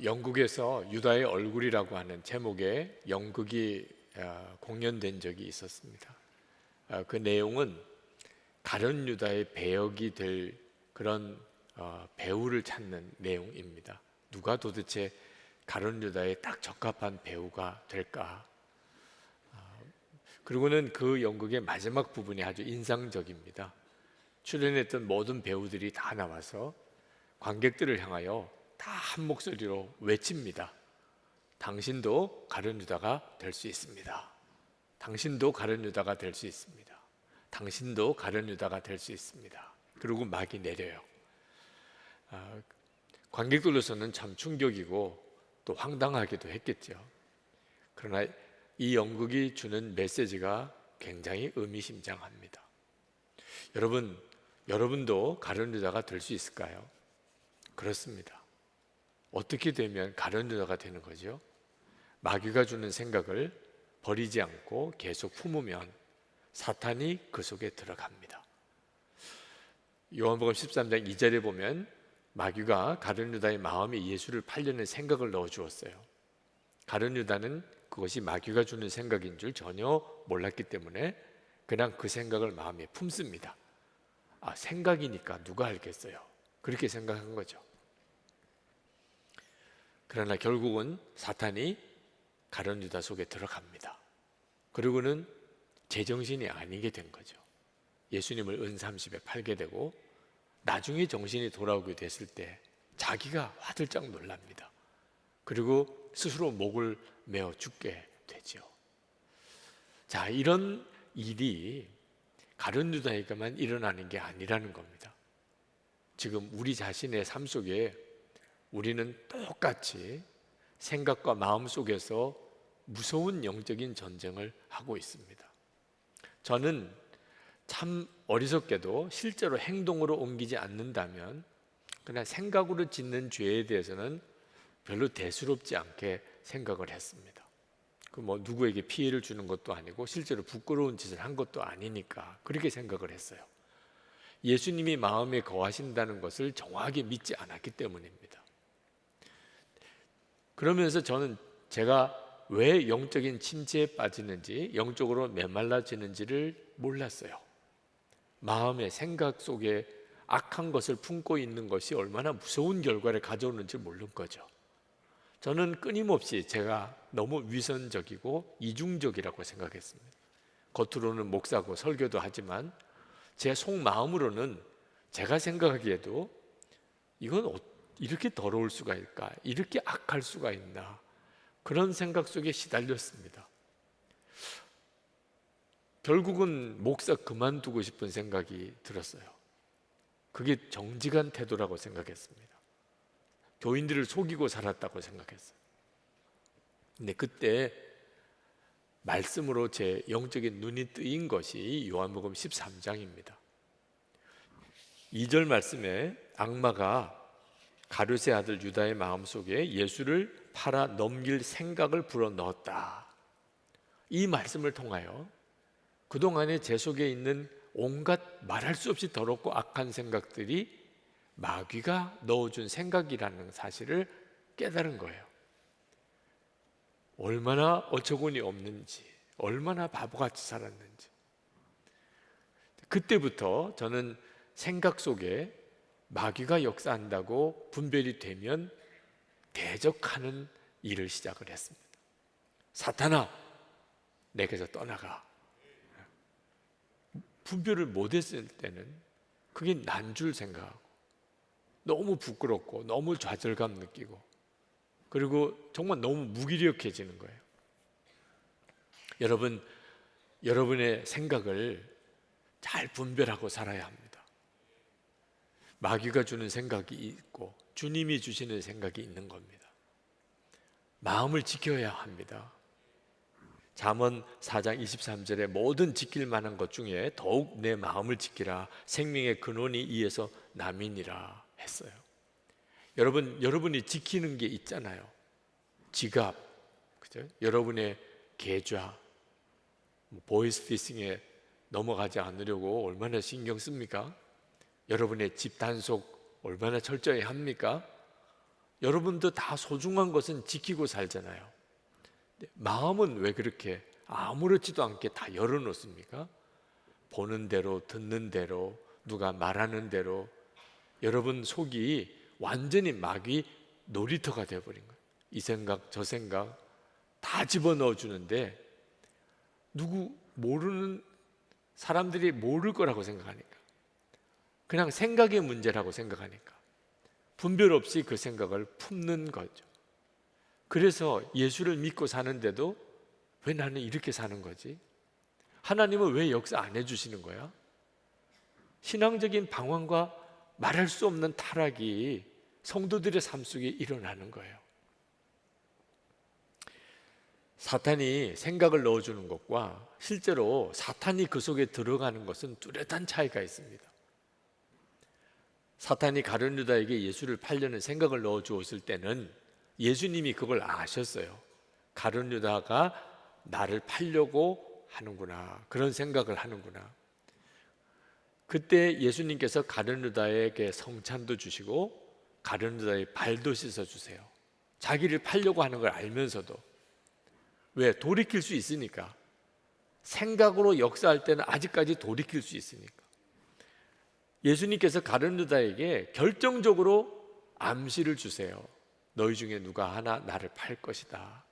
영국에서 유다의 얼굴이라고 하는 제목의 연극이 공연된 적이 있었습니다. 그 내용은 가룟 유다의 배역이 될 그런 배우를 찾는 내용입니다. 누가 도대체 가룟 유다에 딱 적합한 배우가 될까? 그리고는 그 연극의 마지막 부분이 아주 인상적입니다. 출연했던 모든 배우들이 다 나와서 관객들을 향하여 다 한 목소리로 외칩니다. 당신도 가룟 유다가 될 수 있습니다. 당신도 가룟 유다가 될 수 있습니다. 당신도 가룟 유다가 될 수 있습니다. 그리고 막이 내려요. 관객들로서는 참 충격이고 또 황당하기도 했겠죠. 그러나 이 연극이 주는 메시지가 굉장히 의미심장합니다. 여러분도 가룟 유다가 될 수 있을까요? 그렇습니다. 어떻게 되면 가룟 유다가 되는 거죠? 마귀가 주는 생각을 버리지 않고 계속 품으면 사탄이 그 속에 들어갑니다. 요한복음 13장 2절에 보면 마귀가 가룟 유다의 마음에 예수를 팔려는 생각을 넣어 주었어요. 가룟 유다는 그것이 마귀가 주는 생각인 줄 전혀 몰랐기 때문에 그냥 그 생각을 마음에 품습니다. 생각이니까 누가 알겠어요. 그렇게 생각한 거죠. 그러나 결국은 사탄이 가룟 유다 속에 들어갑니다. 그리고는 제정신이 아니게 된 거죠. 예수님을 은30에 팔게 되고 나중에 정신이 돌아오게 됐을 때 자기가 화들짝 놀랍니다. 그리고 스스로 목을 메어 죽게 되죠. 자, 이런 일이 가룟 유다에게만 일어나는 게 아니라는 겁니다. 지금 우리 자신의 삶 속에 우리는 똑같이 생각과 마음 속에서 무서운 영적인 전쟁을 하고 있습니다. 저는 참 어리석게도 실제로 행동으로 옮기지 않는다면 그냥 생각으로 짓는 죄에 대해서는 별로 대수롭지 않게 생각을 했습니다. 누구에게 피해를 주는 것도 아니고 실제로 부끄러운 짓을 한 것도 아니니까 그렇게 생각을 했어요. 예수님이 마음에 거하신다는 것을 정확하게 믿지 않았기 때문입니다. 그러면서 저는 제가 왜 영적인 침체에 빠지는지, 영적으로 메말라지는지를 몰랐어요. 마음의 생각 속에 악한 것을 품고 있는 것이 얼마나 무서운 결과를 가져오는지 모르는 거죠. 저는 끊임없이 제가 너무 위선적이고 이중적이라고 생각했습니다. 겉으로는 목사고 설교도 하지만 제 속마음으로는 제가 생각하기에도 이건 이렇게 더러울 수가 있을까? 이렇게 악할 수가 있나? 그런 생각 속에 시달렸습니다. 결국은 목사 그만두고 싶은 생각이 들었어요. 그게 정직한 태도라고 생각했습니다. 교인들을 속이고 살았다고 생각했어요. 근데 그때 말씀으로 제 영적인 눈이 뜨인 것이 요한복음 13장입니다. 2절 말씀에 악마가 가룟의 아들 유다의 마음속에 예수를 팔아 넘길 생각을 불어넣었다. 이 말씀을 통하여 그동안에 제 속에 있는 온갖 말할 수 없이 더럽고 악한 생각들이 마귀가 넣어준 생각이라는 사실을 깨달은 거예요. 얼마나 어처구니 없는지, 얼마나 바보같이 살았는지. 그때부터 저는 생각 속에 마귀가 역사한다고 분별이 되면 대적하는 일을 시작을 했습니다. 사탄아, 내게서 떠나가. 분별을 못했을 때는 그게 난 줄 생각하고 너무 부끄럽고 너무 좌절감 느끼고 그리고 정말 너무 무기력해지는 거예요. 여러분의 생각을 잘 분별하고 살아야 합니다. 마귀가 주는 생각이 있고 주님이 주시는 생각이 있는 겁니다. 마음을 지켜야 합니다. 잠언 4장 23절에 모든 지킬 만한 것 중에 더욱 내 마음을 지키라. 생명의 근원이 이에서 남이니라 했어요. 여러분이 지키는 게 있잖아요. 지갑, 그죠? 여러분의 계좌, 보이스피싱에 넘어가지 않으려고 얼마나 신경 씁니까? 여러분의 집 단속 얼마나 철저히 합니까? 여러분도 다 소중한 것은 지키고 살잖아요. 마음은 왜 그렇게 아무렇지도 않게 다 열어놓습니까? 보는 대로, 듣는 대로, 누가 말하는 대로 여러분 속이 완전히 마귀 놀이터가 되어버린 거예요. 이 생각 저 생각 다 집어넣어 주는데 누구 모르는 사람들이 모를 거라고 생각하니까, 그냥 생각의 문제라고 생각하니까 분별 없이 그 생각을 품는 거죠. 그래서 예수를 믿고 사는데도 왜 나는 이렇게 사는 거지? 하나님은 왜 역사 안 해주시는 거야? 신앙적인 방황과 말할 수 없는 타락이 성도들의 삶 속에 일어나는 거예요. 사탄이 생각을 넣어주는 것과 실제로 사탄이 그 속에 들어가는 것은 뚜렷한 차이가 있습니다. 사탄이 가룟 유다에게 예수를 팔려는 생각을 넣어주었을 때는 예수님이 그걸 아셨어요. 가룟 유다가 나를 팔려고 하는구나, 그런 생각을 하는구나. 그때 예수님께서 가룟 유다에게 성찬도 주시고 가룟 유다의 발도 씻어주세요. 자기를 팔려고 하는 걸 알면서도. 왜? 돌이킬 수 있으니까. 생각으로 역사할 때는 아직까지 돌이킬 수 있으니까. 예수님께서 가룟 유다에게 결정적으로 암시를 주세요. 너희 중에 누가 하나 나를 팔 것이다.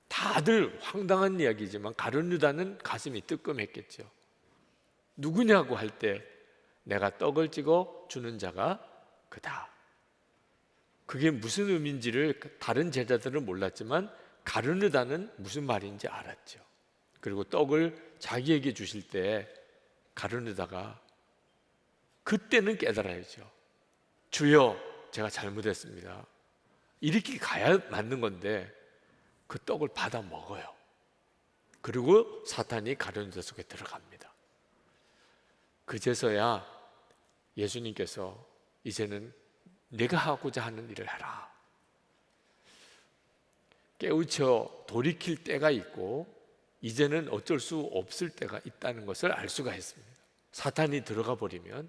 다들 황당한 이야기지만 가룟 유다는 가슴이 뜨끔했겠죠. 누구냐고 할 때 내가 떡을 찍어 주는 자가 그다. 그게 무슨 의미인지를 다른 제자들은 몰랐지만 가룟 유다는 무슨 말인지 알았죠. 그리고 떡을 자기에게 주실 때 가룟 유다가 그때는 깨달아야죠. 주여, 제가 잘못했습니다. 이렇게 가야 맞는 건데 그 떡을 받아 먹어요. 그리고 사탄이 가룟 유다 속에 들어갑니다. 그제서야 예수님께서 이제는 내가 하고자 하는 일을 해라. 깨우쳐 돌이킬 때가 있고 이제는 어쩔 수 없을 때가 있다는 것을 알 수가 있습니다. 사탄이 들어가 버리면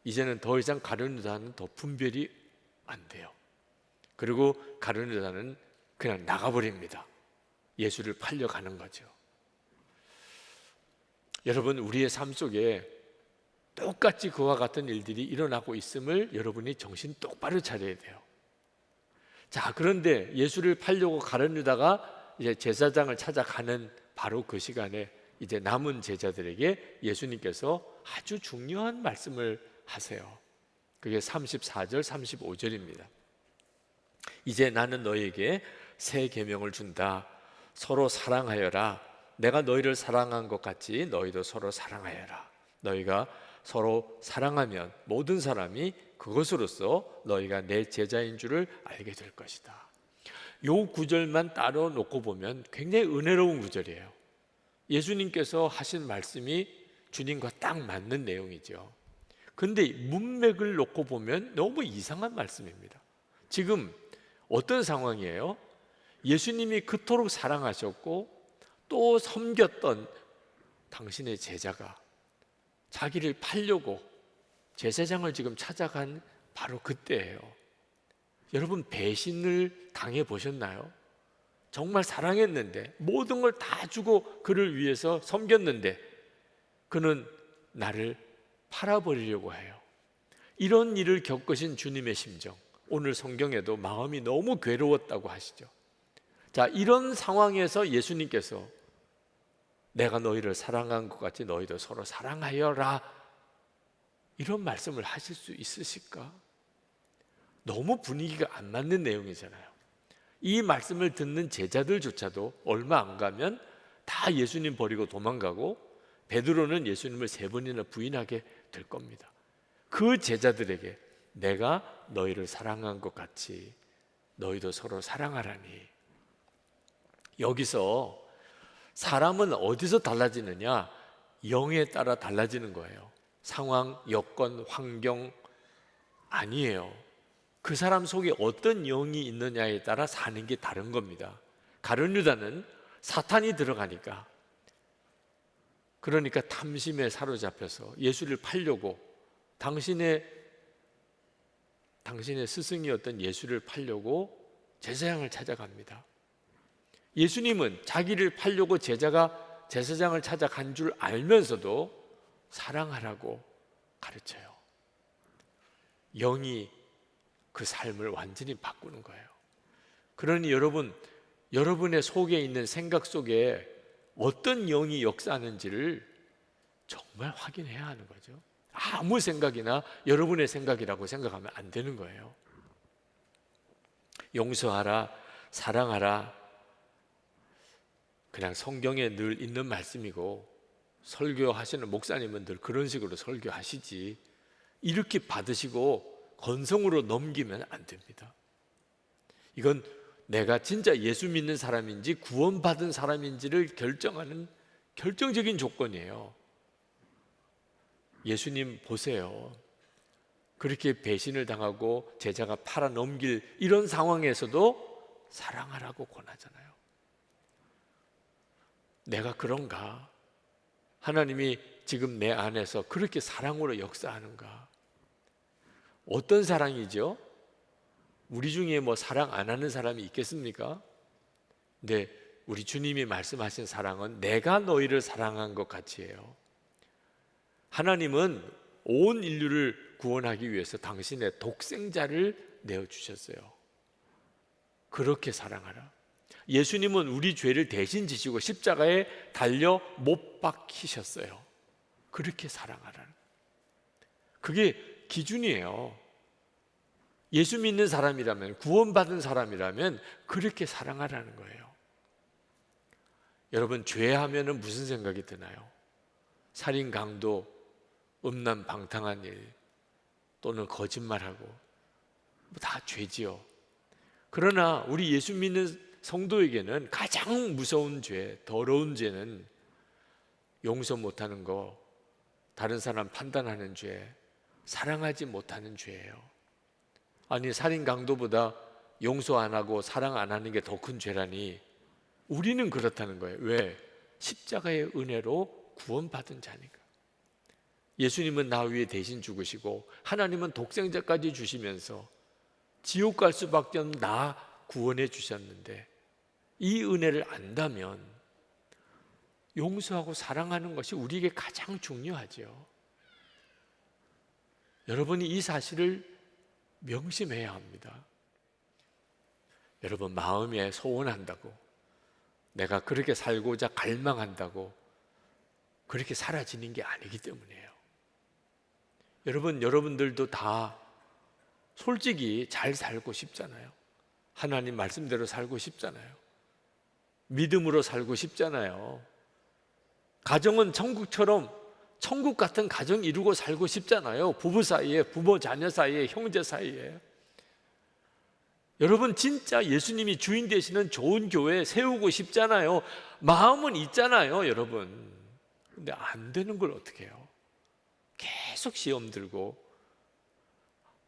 이제는 더 이상 가룟 유다는 더 분별이 안 돼요. 그리고 가룟 유다는 그냥 나가버립니다. 예수를 팔려가는 거죠. 여러분, 우리의 삶 속에 똑같이 그와 같은 일들이 일어나고 있음을 여러분이 정신 똑바로 차려야 돼요. 자, 그런데 예수를 팔려고 가룟 유다가 이제 제사장을 찾아가는 바로 그 시간에 이제 남은 제자들에게 예수님께서 아주 중요한 말씀을 하세요. 그게 34절, 35절입니다. 이제 나는 너에게 새 계명을 준다. 서로 사랑하여라. 내가 너희를 사랑한 것 같이 너희도 서로 사랑하여라. 너희가 서로 사랑하면 모든 사람이 그것으로써 너희가 내 제자인 줄을 알게 될 것이다. 요 구절만 따로 놓고 보면 굉장히 은혜로운 구절이에요. 예수님께서 하신 말씀이 주님과 딱 맞는 내용이죠. 그런데 문맥을 놓고 보면 너무 이상한 말씀입니다. 지금 어떤 상황이에요? 예수님이 그토록 사랑하셨고 또 섬겼던 당신의 제자가 자기를 팔려고 제사장을 지금 찾아간 바로 그때예요. 여러분, 배신을 당해 보셨나요? 정말 사랑했는데 모든 걸 다 주고 그를 위해서 섬겼는데 그는 나를 팔아버리려고 해요. 이런 일을 겪으신 주님의 심정, 오늘 성경에도 마음이 너무 괴로웠다고 하시죠. 자, 이런 상황에서 예수님께서 내가 너희를 사랑한 것 같이 너희도 서로 사랑하여라, 이런 말씀을 하실 수 있으실까? 너무 분위기가 안 맞는 내용이잖아요. 이 말씀을 듣는 제자들조차도 얼마 안 가면 다 예수님 버리고 도망가고 베드로는 예수님을 3번이나 부인하게 될 겁니다. 그 제자들에게 내가 너희를 사랑한 것 같이 너희도 서로 사랑하라니. 여기서 사람은 어디서 달라지느냐? 영에 따라 달라지는 거예요. 상황, 여건, 환경 아니에요. 그 사람 속에 어떤 영이 있느냐에 따라 사는 게 다른 겁니다. 가룟 유다는 사탄이 들어가니까, 그러니까 탐심에 사로잡혀서 예수를 팔려고 당신의 당신의 스승이었던 예수를 팔려고 제사장을 찾아갑니다. 예수님은 자기를 팔려고 제자가 제사장을 찾아간 줄 알면서도 사랑하라고 가르쳐요. 영이 그 삶을 완전히 바꾸는 거예요. 그러니 여러분의 속에 있는 생각 속에 어떤 영이 역사하는지를 정말 확인해야 하는 거죠. 아무 생각이나 여러분의 생각이라고 생각하면 안 되는 거예요. 용서하라, 사랑하라, 그냥 성경에 늘 있는 말씀이고 설교하시는 목사님은 늘 그런 식으로 설교하시지, 이렇게 받으시고 건성으로 넘기면 안 됩니다. 이건 내가 진짜 예수 믿는 사람인지 구원받은 사람인지를 결정하는 결정적인 조건이에요. 예수님 보세요. 그렇게 배신을 당하고 제자가 팔아 넘길 이런 상황에서도 사랑하라고 권하잖아요. 내가 그런가? 하나님이 지금 내 안에서 그렇게 사랑으로 역사하는가? 어떤 사랑이죠? 우리 중에 뭐 사랑 안 하는 사람이 있겠습니까? 근데 우리 주님이 말씀하신 사랑은 내가 너희를 사랑한 것 같이 해요. 하나님은 온 인류를 구원하기 위해서 당신의 독생자를 내어주셨어요. 그렇게 사랑하라. 예수님은 우리 죄를 대신 지시고 십자가에 달려 못 박히셨어요. 그렇게 사랑하라. 그게 기준이에요. 예수 믿는 사람이라면, 구원받은 사람이라면 그렇게 사랑하라는 거예요. 여러분, 죄하면은 무슨 생각이 드나요? 살인, 강도, 음란, 방탕한 일, 또는 거짓말하고, 다 죄지요. 그러나 우리 예수 믿는 성도에게는 가장 무서운 죄, 더러운 죄는 용서 못하는 거, 다른 사람 판단하는 죄, 사랑하지 못하는 죄예요. 아니, 살인 강도보다 용서 안 하고 사랑 안 하는 게 더 큰 죄라니, 우리는 그렇다는 거예요. 왜? 십자가의 은혜로 구원받은 자니까. 예수님은 나 위에 대신 죽으시고 하나님은 독생자까지 주시면서 지옥 갈 수밖에 없는 나 구원해 주셨는데, 이 은혜를 안다면 용서하고 사랑하는 것이 우리에게 가장 중요하죠. 여러분이 이 사실을 명심해야 합니다. 여러분, 마음에 소원한다고, 내가 그렇게 살고자 갈망한다고 그렇게 사라지는 게 아니기 때문이에요. 여러분들도 다 솔직히 잘 살고 싶잖아요. 하나님 말씀대로 살고 싶잖아요. 믿음으로 살고 싶잖아요. 가정은 천국처럼, 천국 같은 가정 이루고 살고 싶잖아요. 부부 사이에, 부모 자녀 사이에, 형제 사이에. 여러분, 진짜 예수님이 주인 되시는 좋은 교회 세우고 싶잖아요. 마음은 있잖아요, 여러분. 근데 안 되는 걸 어떻게 해요? 계속 시험 들고,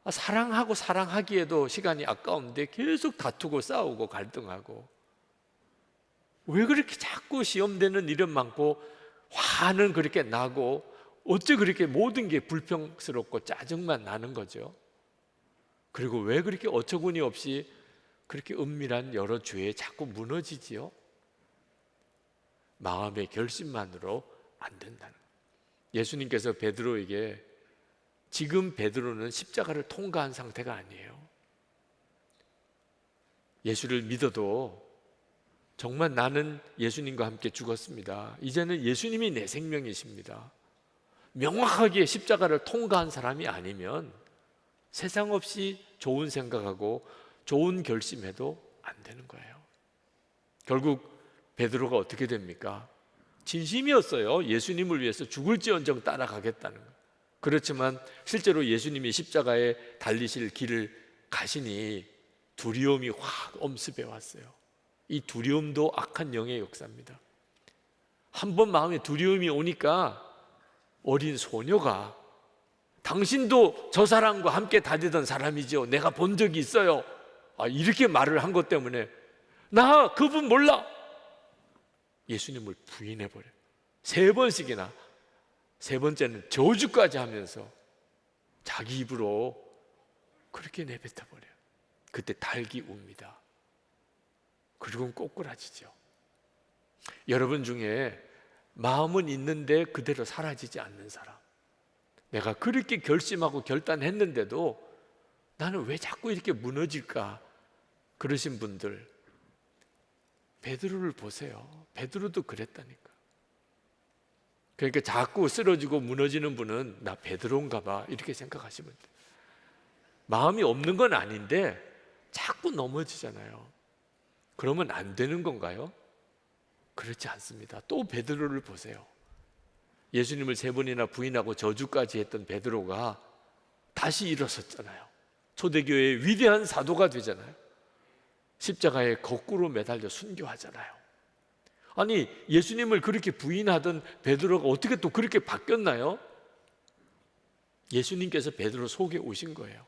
사랑하고 사랑하기에도 시간이 아까운데 계속 다투고 싸우고 갈등하고, 왜 그렇게 자꾸 시험되는 일은 많고 화는 그렇게 나고, 어째 그렇게 모든 게 불평스럽고 짜증만 나는 거죠? 그리고 왜 그렇게 어처구니 없이 그렇게 은밀한 여러 죄에 자꾸 무너지지요? 마음의 결심만으로 안 된다는 거예요. 예수님께서 베드로에게, 지금 베드로는 십자가를 통과한 상태가 아니에요. 예수를 믿어도 정말 나는 예수님과 함께 죽었습니다. 이제는 예수님이 내 생명이십니다. 명확하게 십자가를 통과한 사람이 아니면 세상 없이 좋은 생각하고 좋은 결심해도 안 되는 거예요. 결국 베드로가 어떻게 됩니까? 진심이었어요. 예수님을 위해서 죽을지언정 따라가겠다는 거. 그렇지만 실제로 예수님이 십자가에 달리실 길을 가시니 두려움이 확 엄습해 왔어요. 이 두려움도 악한 영의 역사입니다. 한번 마음에 두려움이 오니까 어린 소녀가, 당신도 저 사람과 함께 다니던 사람이죠, 내가 본 적이 있어요, 이렇게 말을 한 것 때문에 나 그분 몰라, 예수님을 부인해버려요. 3번씩이나, 3번째는 저주까지 하면서 자기 입으로 그렇게 내뱉어 버려요. 그때 닭이 웁니다. 그리고는 꼬꾸라지죠. 여러분 중에 마음은 있는데 그대로 사라지지 않는 사람, 내가 그렇게 결심하고 결단했는데도 나는 왜 자꾸 이렇게 무너질까, 그러신 분들, 베드로를 보세요. 베드로도 그랬다니까. 그러니까 자꾸 쓰러지고 무너지는 분은 나 베드로인가 봐, 이렇게 생각하시면 돼요. 마음이 없는 건 아닌데 자꾸 넘어지잖아요. 그러면 안 되는 건가요? 그렇지 않습니다. 또 베드로를 보세요. 예수님을 3번이나 부인하고 저주까지 했던 베드로가 다시 일어섰잖아요. 초대교회의 위대한 사도가 되잖아요. 십자가에 거꾸로 매달려 순교하잖아요. 아니, 예수님을 그렇게 부인하던 베드로가 어떻게 또 그렇게 바뀌었나요? 예수님께서 베드로 속에 오신 거예요.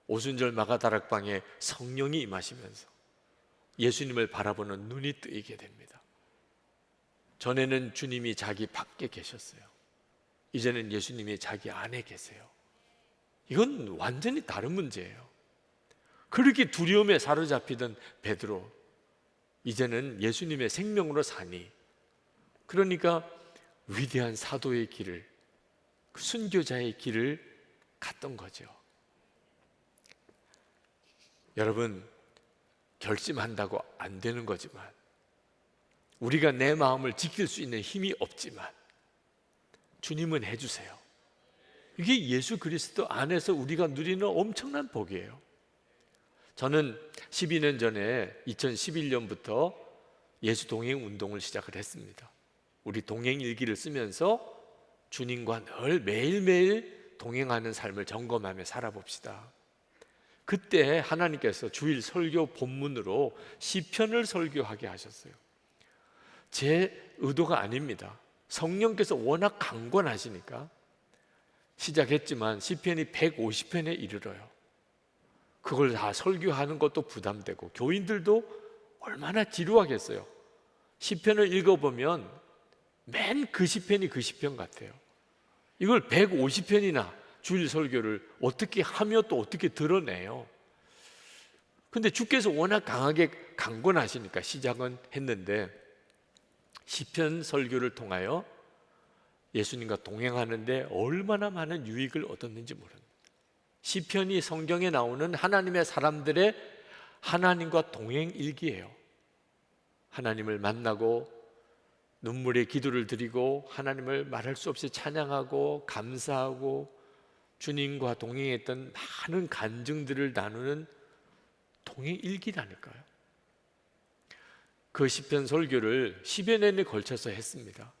오순절 마가다락방에 성령이 임하시면서 예수님을 바라보는 눈이 뜨이게 됩니다. 전에는 주님이 자기 밖에 계셨어요. 이제는 예수님이 자기 안에 계세요. 이건 완전히 다른 문제예요. 그렇게 두려움에 사로잡히던 베드로, 이제는 예수님의 생명으로 사니, 그러니까 위대한 사도의 길을, 순교자의 길을 갔던 거죠. 여러분, 결심한다고 안 되는 거지만, 우리가 내 마음을 지킬 수 있는 힘이 없지만 주님은 해주세요. 이게 예수 그리스도 안에서 우리가 누리는 엄청난 복이에요. 저는 12년 전에 2011년부터 예수 동행 운동을 시작을 했습니다. 우리 동행 일기를 쓰면서 주님과 늘 매일매일 동행하는 삶을 점검하며 살아봅시다. 그때 하나님께서 주일 설교 본문으로 시편을 설교하게 하셨어요. 제 의도가 아닙니다. 성령께서 워낙 강권하시니까 시작했지만 시편이 150편에 이르러요. 그걸 다 설교하는 것도 부담되고 교인들도 얼마나 지루하겠어요. 시편을 읽어보면 맨 그 시편이 그 시편 같아요. 이걸 150편이나 주일 설교를 어떻게 하며 또 어떻게 드러내요? 근데 주께서 워낙 강하게 강권하시니까 시작은 했는데, 시편 설교를 통하여 예수님과 동행하는데 얼마나 많은 유익을 얻었는지 모릅니다. 시편이 성경에 나오는 하나님의 사람들의 하나님과 동행 일기예요. 하나님을 만나고 눈물의 기도를 드리고 하나님을 말할 수 없이 찬양하고 감사하고 주님과 동행했던 많은 간증들을 나누는 동행 일기라니까요. 그 시편 설교를 10여 년에 걸쳐서 했습니다.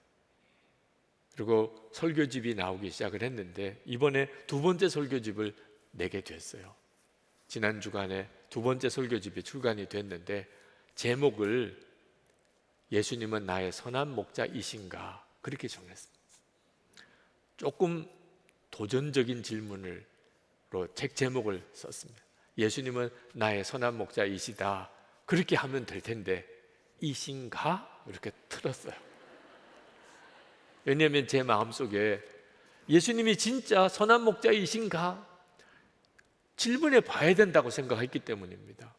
그리고 설교집이 나오기 시작을 했는데 이번에 2번째 설교집을 내게 됐어요. 지난 주간에 2번째 설교집이 출간이 됐는데 제목을 예수님은 나의 선한 목자이신가, 그렇게 정했습니다. 조금 도전적인 질문으로 책 제목을 썼습니다. 예수님은 나의 선한 목자이시다, 그렇게 하면 될 텐데 이신가? 이렇게 틀었어요. 왜냐하면 제 마음속에 예수님이 진짜 선한 목자이신가? 질문해 봐야 된다고 생각했기 때문입니다.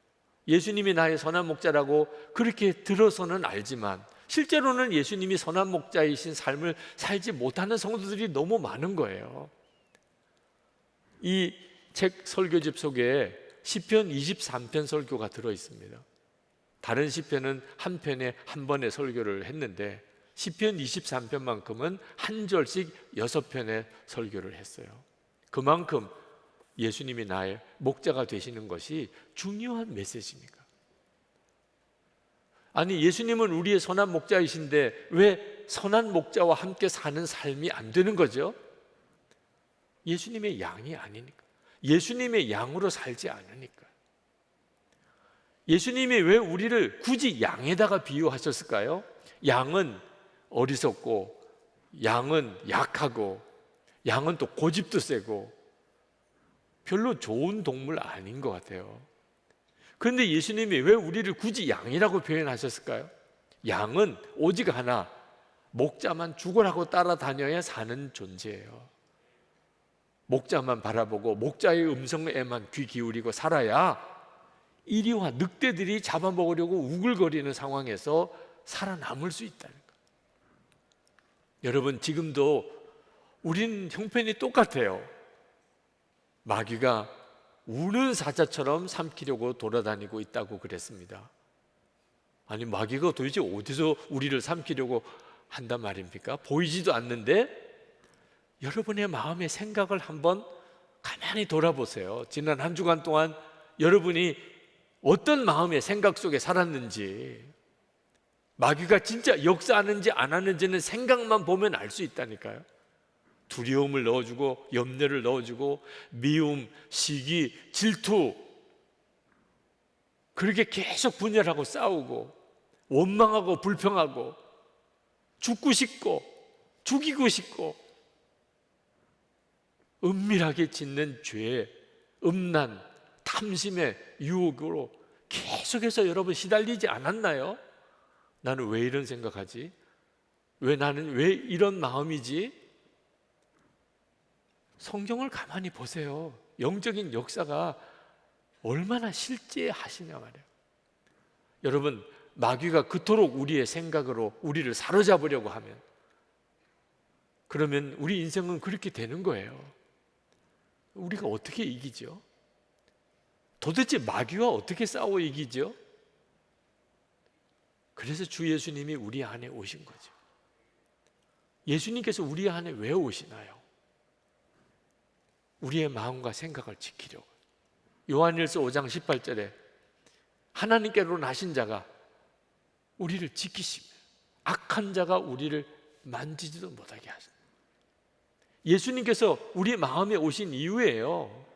예수님이 나의 선한 목자라고 그렇게 들어서는 알지만 실제로는 예수님이 선한 목자이신 삶을 살지 못하는 성도들이 너무 많은 거예요. 이 책 설교집 속에 시편 23편 설교가 들어있습니다. 다른 시편은 한 편에 한 번의 설교를 했는데 시편 23편만큼은 한 절씩 6편의 설교를 했어요. 그만큼 예수님이 나의 목자가 되시는 것이 중요한 메시지입니까? 아니, 예수님은 우리의 선한 목자이신데 왜 선한 목자와 함께 사는 삶이 안 되는 거죠? 예수님의 양이 아니니까, 예수님의 양으로 살지 않으니까. 예수님이 왜 우리를 굳이 양에다가 비유하셨을까요? 양은 어리석고 양은 약하고 양은 또 고집도 세고 별로 좋은 동물 아닌 것 같아요. 그런데 예수님이 왜 우리를 굳이 양이라고 표현하셨을까요? 양은 오직 하나, 목자만 죽으라고 따라다녀야 사는 존재예요. 목자만 바라보고 목자의 음성에만 귀 기울이고 살아야 이리와 늑대들이 잡아먹으려고 우글거리는 상황에서 살아남을 수 있다는 거예요. 여러분, 지금도 우린 형편이 똑같아요. 마귀가 우는 사자처럼 삼키려고 돌아다니고 있다고 그랬습니다. 아니, 마귀가 도대체 어디서 우리를 삼키려고 한단 말입니까? 보이지도 않는데 여러분의 마음의 생각을 한번 가만히 돌아보세요. 지난 한 주간 동안 여러분이 어떤 마음의 생각 속에 살았는지, 마귀가 진짜 역사하는지 안 하는지는 생각만 보면 알 수 있다니까요. 두려움을 넣어주고 염려를 넣어주고 미움, 시기, 질투, 그렇게 계속 분열하고 싸우고 원망하고 불평하고 죽고 싶고 죽이고 싶고 은밀하게 짓는 죄, 음란, 탐심의 유혹으로 계속해서 여러분 시달리지 않았나요? 나는 왜 이런 생각하지? 나는 왜 이런 마음이지? 성경을 가만히 보세요. 영적인 역사가 얼마나 실제하시냐 말이에요. 여러분, 마귀가 그토록 우리의 생각으로 우리를 사로잡으려고 하면, 그러면 우리 인생은 그렇게 되는 거예요. 우리가 어떻게 이기죠? 도대체 마귀와 어떻게 싸워 이기죠? 그래서 주 예수님이 우리 안에 오신 거죠. 예수님께서 우리 안에 왜 오시나요? 우리의 마음과 생각을 지키려고. 요한일서 5장 18절에 하나님께로 나신 자가 우리를 지키시며 악한 자가 우리를 만지지도 못하게 하신다. 예수님께서 우리 마음에 오신 이유예요.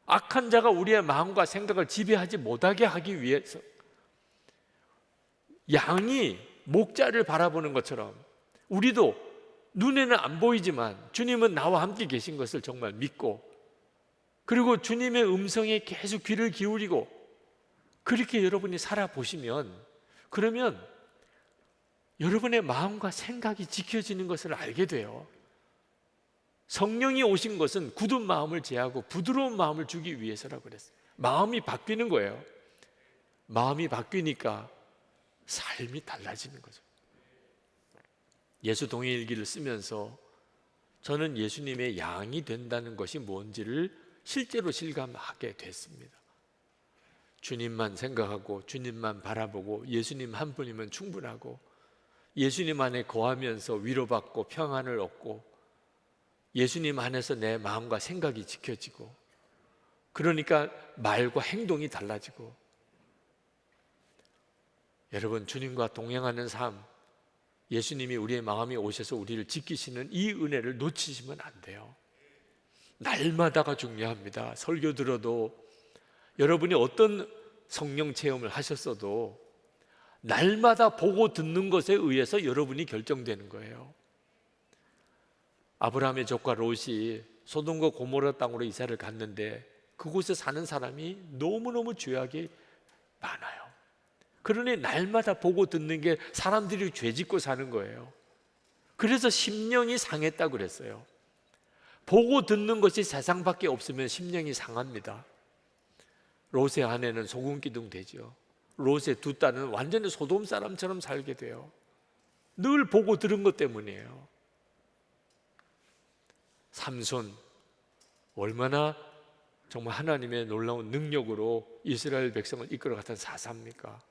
악한 자가 우리의 마음과 생각을 지배하지 못하게 하기 위해서. 양이 목자를 바라보는 것처럼 우리도 눈에는 안 보이지만 주님은 나와 함께 계신 것을 정말 믿고, 그리고 주님의 음성에 계속 귀를 기울이고 그렇게 여러분이 살아보시면, 그러면 여러분의 마음과 생각이 지켜지는 것을 알게 돼요. 성령이 오신 것은 굳은 마음을 제하고 부드러운 마음을 주기 위해서라고 그랬어요. 마음이 바뀌는 거예요. 마음이 바뀌니까 삶이 달라지는 거죠. 예수 동행일기를 쓰면서 저는 예수님의 양이 된다는 것이 뭔지를 실제로 실감하게 됐습니다. 주님만 생각하고 주님만 바라보고 예수님 한 분이면 충분하고, 예수님 안에 거하면서 위로받고 평안을 얻고, 예수님 안에서 내 마음과 생각이 지켜지고, 그러니까 말과 행동이 달라지고. 여러분, 주님과 동행하는 삶, 예수님이 우리의 마음에 오셔서 우리를 지키시는 이 은혜를 놓치시면 안 돼요. 날마다가 중요합니다. 설교 들어도, 여러분이 어떤 성령 체험을 하셨어도 날마다 보고 듣는 것에 의해서 여러분이 결정되는 거예요. 아브라함의 조카 롯이 소돔과 고모라 땅으로 이사를 갔는데 그곳에 사는 사람이 너무너무 죄악이 많아요. 그러니 날마다 보고 듣는 게 사람들이 죄짓고 사는 거예요. 그래서 심령이 상했다고 그랬어요. 보고 듣는 것이 세상밖에 없으면 심령이 상합니다. 롯의 아내는 소금기둥 되죠. 롯의 두 딸은 완전히 소돔 사람처럼 살게 돼요. 늘 보고 들은 것 때문이에요. 삼손, 얼마나 정말 하나님의 놀라운 능력으로 이스라엘 백성을 이끌어갔던 사사입니까?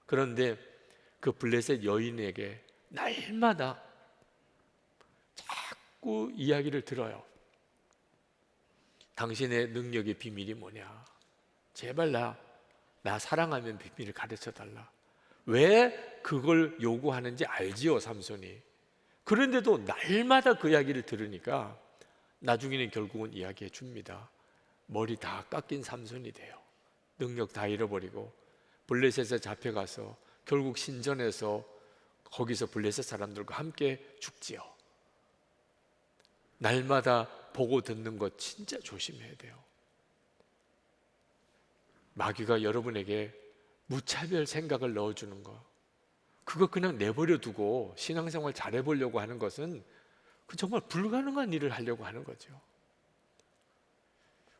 그런데 그 블레셋 여인에게 날마다 자꾸 이야기를 들어요. 당신의 능력의 비밀이 뭐냐? 제발 나 사랑하면 비밀을 가르쳐 달라. 왜 그걸 요구하는지 알지요, 삼손이. 그런데도 날마다 그 이야기를 들으니까 나중에는 결국은 이야기해 줍니다. 머리 다 깎인 삼손이 돼요. 능력 다 잃어버리고 블레셋에 잡혀가서 결국 신전에서 거기서 블레셋 사람들과 함께 죽지요. 날마다 보고 듣는 것 진짜 조심해야 돼요. 마귀가 여러분에게 무차별 생각을 넣어주는 거, 그거 그냥 내버려 두고 신앙생활 잘해보려고 하는 것은 그 정말 불가능한 일을 하려고 하는 거죠.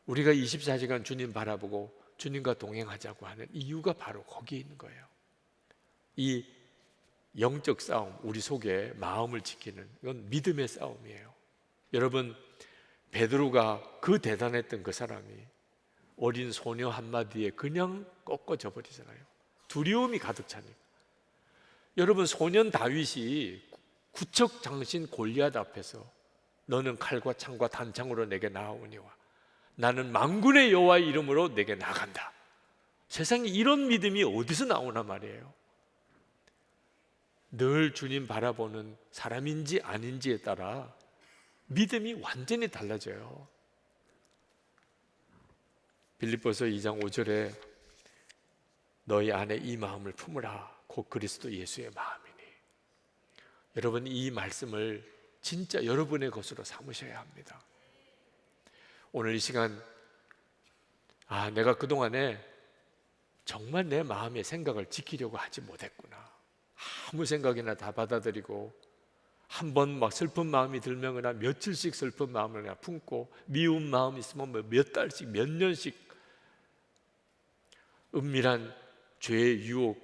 우리가 24시간 주님 바라보고 주님과 동행하자고 하는 이유가 바로 거기에 있는 거예요. 이 영적 싸움, 우리 속에 마음을 지키는, 이건 믿음의 싸움이에요. 여러분, 베드로가 그 대단했던 그 사람이 어린 소녀 한마디에 그냥 꺾어져 버리잖아요. 두려움이 가득 차니까. 여러분, 소년 다윗이 구척 장신 골리앗 앞에서 너는 칼과 창과 단창으로 내게 나아오니와 나는 만군의 여호와의 이름으로 내게 나간다. 세상에 이런 믿음이 어디서 나오나 말이에요. 늘 주님 바라보는 사람인지 아닌지에 따라 믿음이 완전히 달라져요. 빌립보서 2장 5절에 너희 안에 이 마음을 품으라 곧 그리스도 예수의 마음이니. 여러분, 이 말씀을 진짜 여러분의 것으로 삼으셔야 합니다. 오늘 이 시간, 내가 그동안에 정말 내 마음의 생각을 지키려고 하지 못했구나. 아무 생각이나 다 받아들이고 한 번 막 슬픈 마음이 들면 그냥 며칠씩 슬픈 마음을 그냥 품고 미운 마음 있으면 몇 달씩 몇 년씩 은밀한 죄의 유혹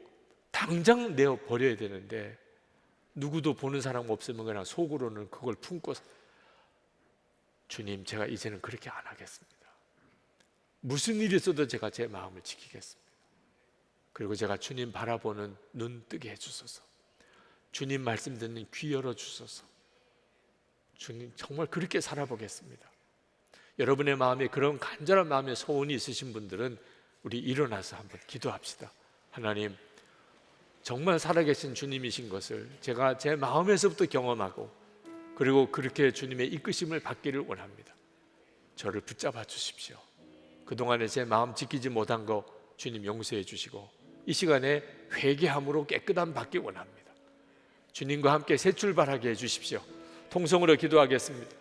당장 내어 버려야 되는데 누구도 보는 사람 없으면 그냥 속으로는 그걸 품고 주님, 제가 이제는 그렇게 안 하겠습니다. 무슨 일이 있어도 제가 제 마음을 지키겠습니다. 그리고 제가 주님 바라보는 눈 뜨게 해주소서. 주님 말씀 듣는 귀 열어주소서. 주님, 정말 그렇게 살아보겠습니다. 여러분의 마음에 그런 간절한 마음의 소원이 있으신 분들은 우리 일어나서 한번 기도합시다. 하나님, 정말 살아계신 주님이신 것을 제가 제 마음에서부터 경험하고 그리고 그렇게 주님의 이끄심을 받기를 원합니다. 저를 붙잡아 주십시오. 그동안에 제 마음 지키지 못한 거 주님 용서해 주시고 이 시간에 회개함으로 깨끗함 받기 원합니다. 주님과 함께 새 출발하게 해 주십시오. 통성으로 기도하겠습니다.